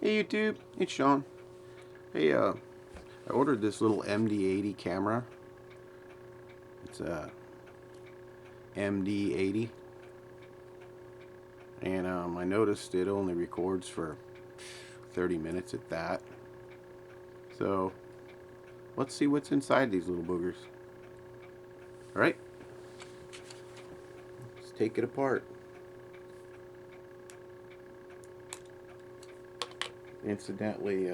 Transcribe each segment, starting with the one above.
Hey YouTube, it's Sean. Hey, I ordered this little MD80 camera. It's a MD80, and I noticed it only records for 30 minutes at that. So let's see what's inside these little boogers. All right, let's take it apart. Incidentally,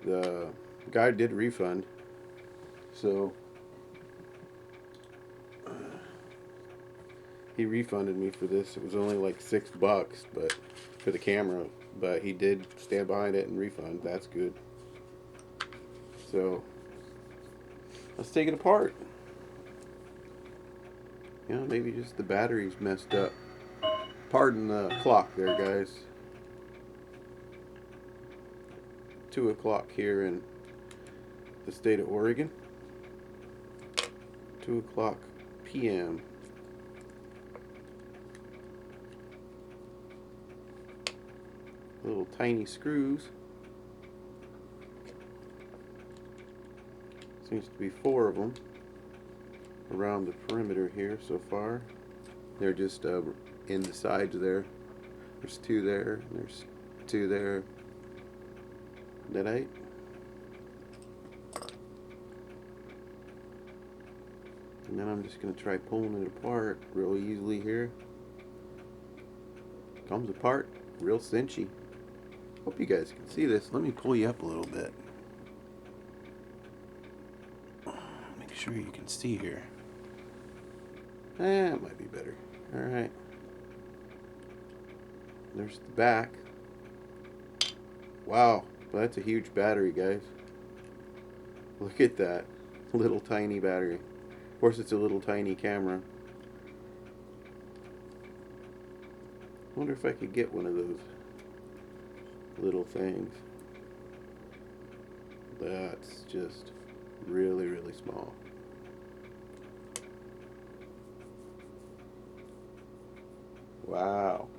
the guy did refund, so he refunded me for this. It was only like $6, but for the camera, but he did stand behind it and refund. That's good. So let's take it apart. You know, maybe just the battery's messed up. Pardon the clock there, guys. 2 o'clock here in the state of Oregon. 2 o'clock p.m. Little tiny screws. Seems to be 4 of them around the perimeter here so far. They're just in the sides there. There's 2 there. There's 2 there. That right? And then I'm just going to try pulling it apart real easily here. Comes apart real cinchy. Hope you guys can see this. Let me pull you up a little bit. Make sure you can see here. It might be better. Alright. There's the back. Wow. Well, that's a huge battery, guys. Look at that. Little tiny battery. Of course, it's a little tiny camera. I wonder if I could get one of those little things. That's just really, really small. Wow.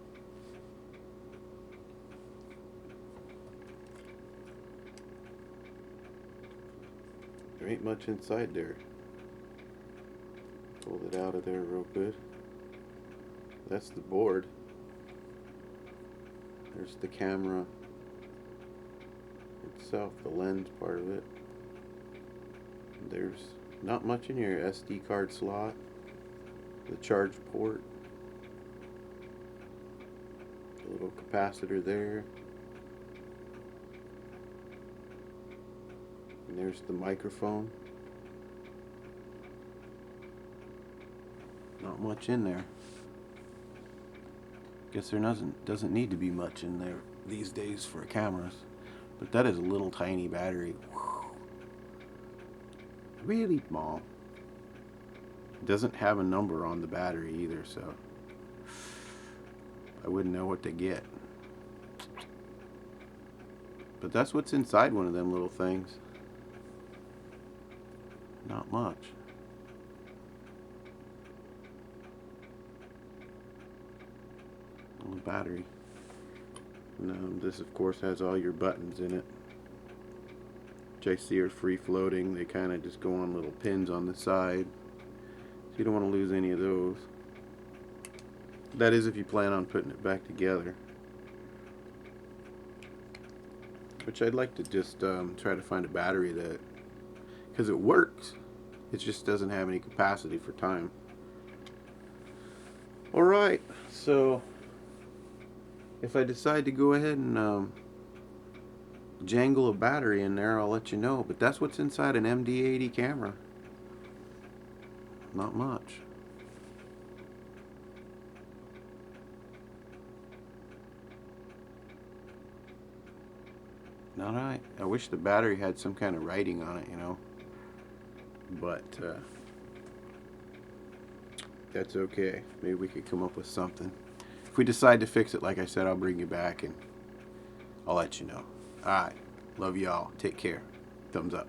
There ain't much inside there. Pull it out of there real good. That's the board. There's the camera itself, the lens part of it. There's not much in here. SD card slot, the charge port, the little capacitor there. And there's the microphone. Not much in there. Guess there doesn't need to be much in there these days for cameras. But that is a little tiny battery. Whew. Really small. It doesn't have a number on the battery either, so I wouldn't know what to get. But that's what's inside one of them little things. Not much. Little battery. And this of course has all your buttons in it, which I see are free floating. They kind of just go on little pins on the side, so you don't want to lose any of those. That is if you plan on putting it back together, which I'd like to just try to find a battery that, because it works, it just doesn't have any capacity for time. Alright, so if I decide to go ahead and jangle a battery in there, I'll let you know. But that's what's inside an MD80 camera. Not much. Alright, I wish the battery had some kind of writing on it, you know. But that's okay. Maybe we could come up with something. If we decide to fix it, like I said, I'll bring you back and I'll let you know. Alright. Love y'all. Take care. Thumbs up.